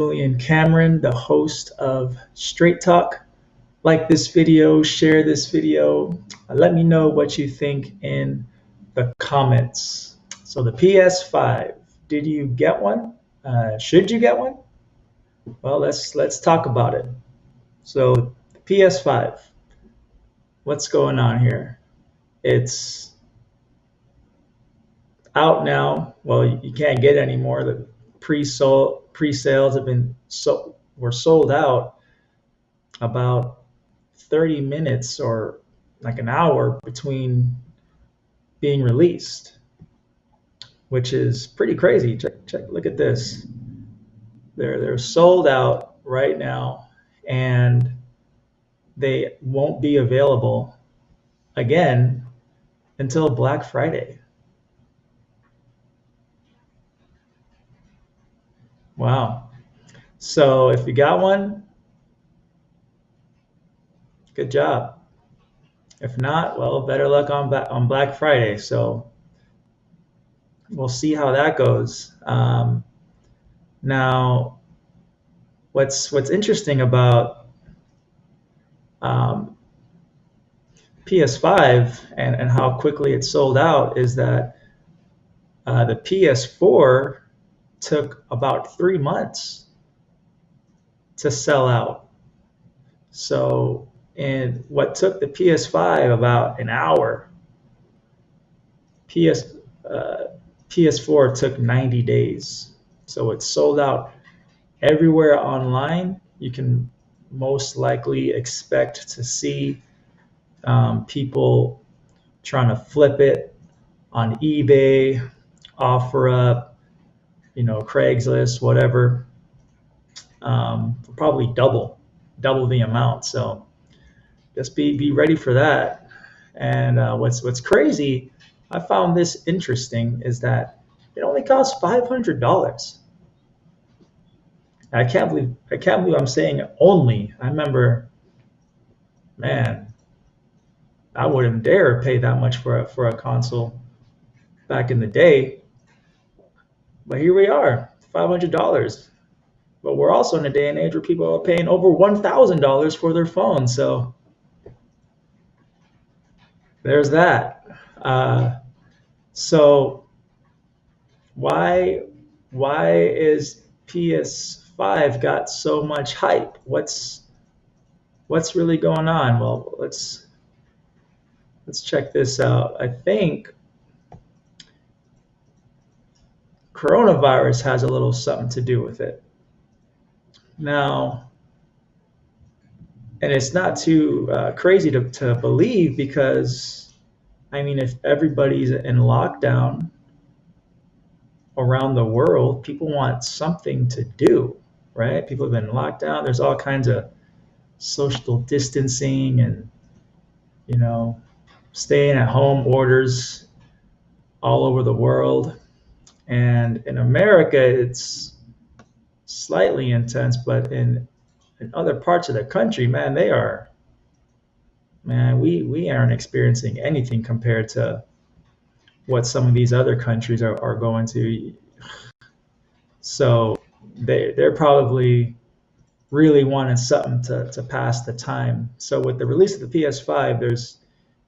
Julian Cameron, the host of Straight Talk. Like this video, share this video. Let me know what you think in the comments. So the PS5, did you get one? Should you get one? Well, let's talk about it. So the PS5, what's going on here? It's out now. Well, you can't get it anymore. The pre-sales have been were sold out about 30 minutes or like an hour between being released, which is pretty crazy. Check, look at this. They're sold out right now, and they won't be available again until Black Friday. Wow. So if you got one, good job. If not, well, better luck on Black Friday. So we'll see how that goes. Now, what's interesting about um, PS5 and how quickly it sold out is that the PS4 took about 3 months to sell out. So, in what took the PS5 about an hour, PS PS4 took 90 days. So it's sold out everywhere online. You can most likely expect to see people trying to flip it on eBay, OfferUp, Craigslist, whatever, probably double the amount. So just be ready for that. And what's crazy, I found this interesting, is that it only costs $500. I can't believe I'm saying only. I remember, man, I wouldn't dare pay that much for a console back in the day. But here we are, $500. But we're also in a day and age where people are paying over $1,000 for their phones. So there's that. So why is PS5 got so much hype? What's really going on? Well, let's check this out. I think coronavirus has a little something to do with it. Now, and it's not too crazy to believe, because, I mean, if everybody's in lockdown around the world, people want something to do, right? People have been locked down. There's all kinds of social distancing and, staying at home orders all over the world. And in America, it's slightly intense, but in other parts of the country, man, we aren't experiencing anything compared to what some of these other countries are going to. So they're probably really wanting something to pass the time. So with the release of the PS5, there's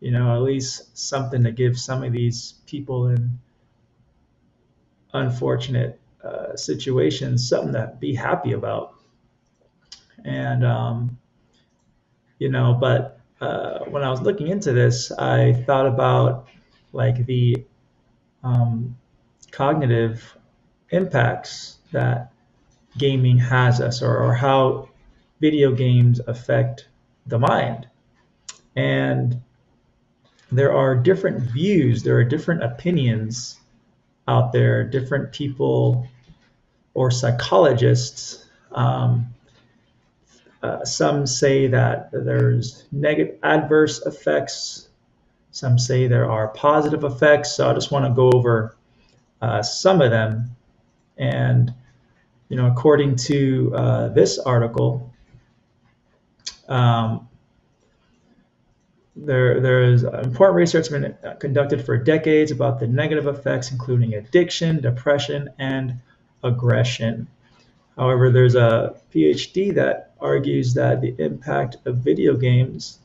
at least something to give some of these people in unfortunate situations something to be happy about. And but when I was looking into this, I thought about like the cognitive impacts that gaming has us, or how video games affect the mind. And there are different views, there are different opinions out there, different people or psychologists. Some say that there's negative adverse effects. Some say there are positive effects. So I just want to go over some of them. And according to this article, there is important research been conducted for decades about the negative effects, including addiction, depression, and aggression. However, there's a PhD that argues that the impact of video games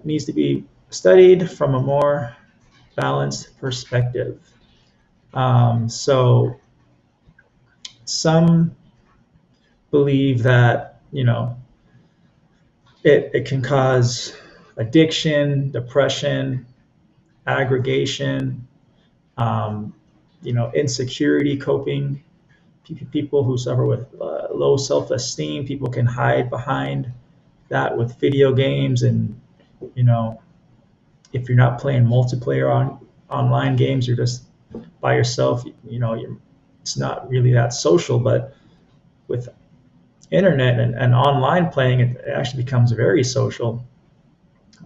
needs to be studied from a more balanced perspective. So some believe that, it can cause addiction, depression, aggregation, um, insecurity, coping. People who suffer with low self-esteem, people can hide behind that with video games. And you know, if you're not playing multiplayer on online games, you're just by yourself. It's not really that social. But with internet and online playing, it actually becomes very social.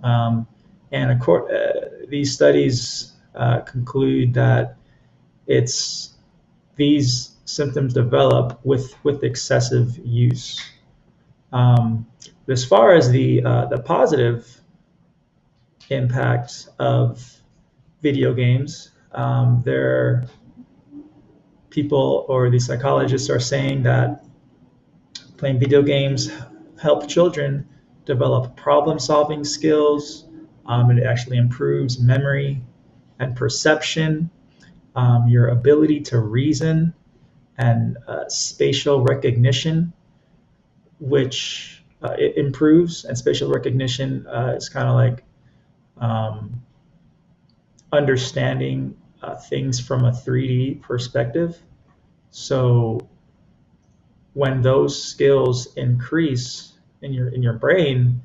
Um, and these studies conclude that it's these symptoms develop with excessive use. Um, as far as the positive impact of video games, there people or the psychologists are saying that playing video games help children develop problem-solving skills. It actually improves memory and perception, your ability to reason, and spatial recognition, which it improves. And spatial recognition is kind of like um, understanding things from a 3D perspective. So when those skills increase in your brain,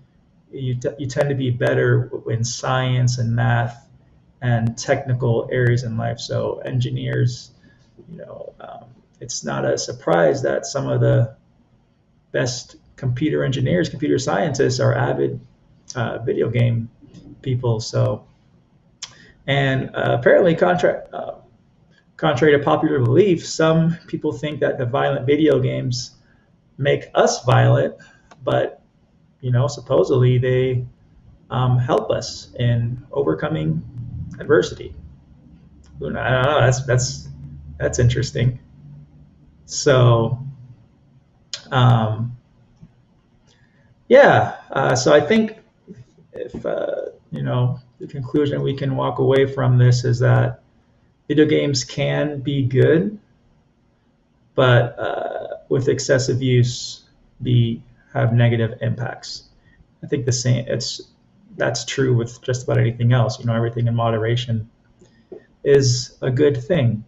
you tend to be better in science and math and technical areas in life. So engineers, it's not a surprise that some of the best computer engineers, computer scientists are avid video game people. So, and apparently, contrary to popular belief, some people think that the violent video games make us violent, but supposedly they help us in overcoming adversity. I don't know. That's interesting. So, um, yeah. So I think if the conclusion we can walk away from this is that video games can be good, but with excessive use, have negative impacts. I think the same. That's true with just about anything else. Everything in moderation is a good thing.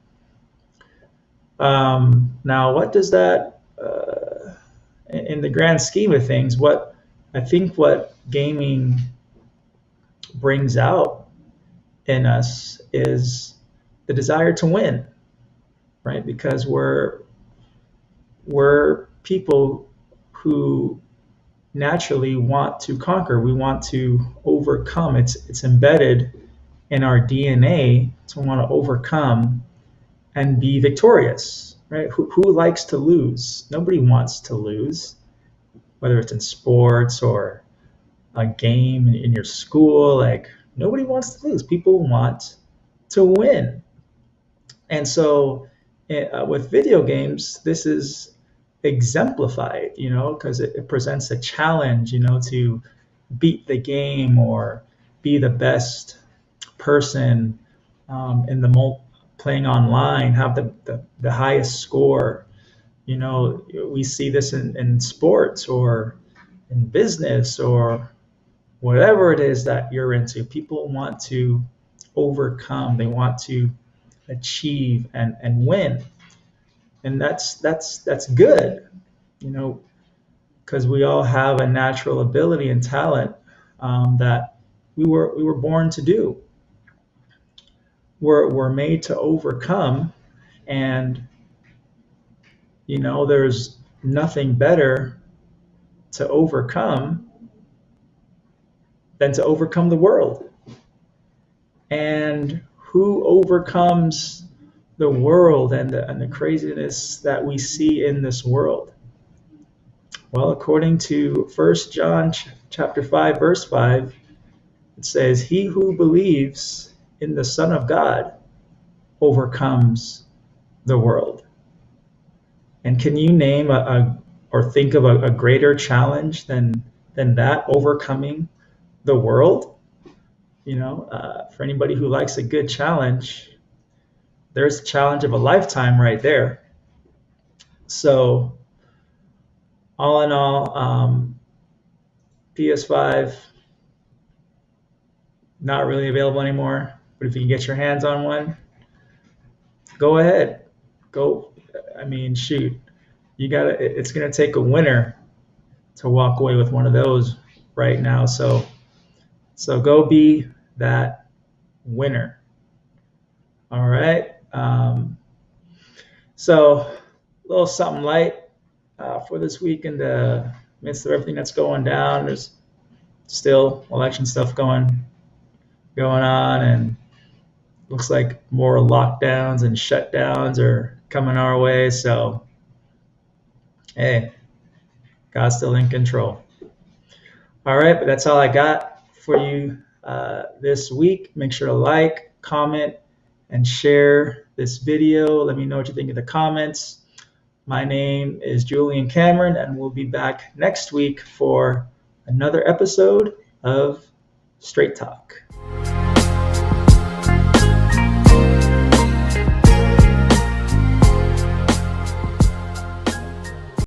Now, what does that, in the grand scheme of things, what gaming brings out in us is the desire to win, right? Because we're people who naturally want to conquer. We want to overcome. It's embedded in our DNA to want to overcome and be victorious, right? Who likes to lose? Nobody wants to lose, whether it's in sports or a game in your school. Like, nobody wants to lose. People want to win. And so with video games, this is exemplified, because it presents a challenge, to beat the game or be the best person in playing online, have the highest score. We see this in sports or in business or whatever it is that you're into. People want to overcome. They want to achieve and win, and that's good, because we all have a natural ability and talent that we were born to do. We're made to overcome, and there's nothing better to overcome than to overcome the world. And who overcomes the world and the craziness that we see in this world? Well, according to 1 John chapter 5, verse 5, it says, "He who believes in the Son of God overcomes the world." And can you name or think of a greater challenge than that, overcoming the world? For anybody who likes a good challenge, there's a challenge of a lifetime right there. So, all in all, PS5 not really available anymore. But if you can get your hands on one, go ahead. Go. I mean, shoot, you got to. It's going to take a winner to walk away with one of those right now. So go be that winner. All right. So a little something light for this week in the midst of everything that's going down. There's still election stuff going on, and looks like more lockdowns and shutdowns are coming our way. So hey, God's still in control. All right, but that's all I got for you this week. Make sure to like, comment, and share this video. Let me know what you think in the comments. My name is Julian Cameron, and we'll be back next week for another episode of Straight Talk.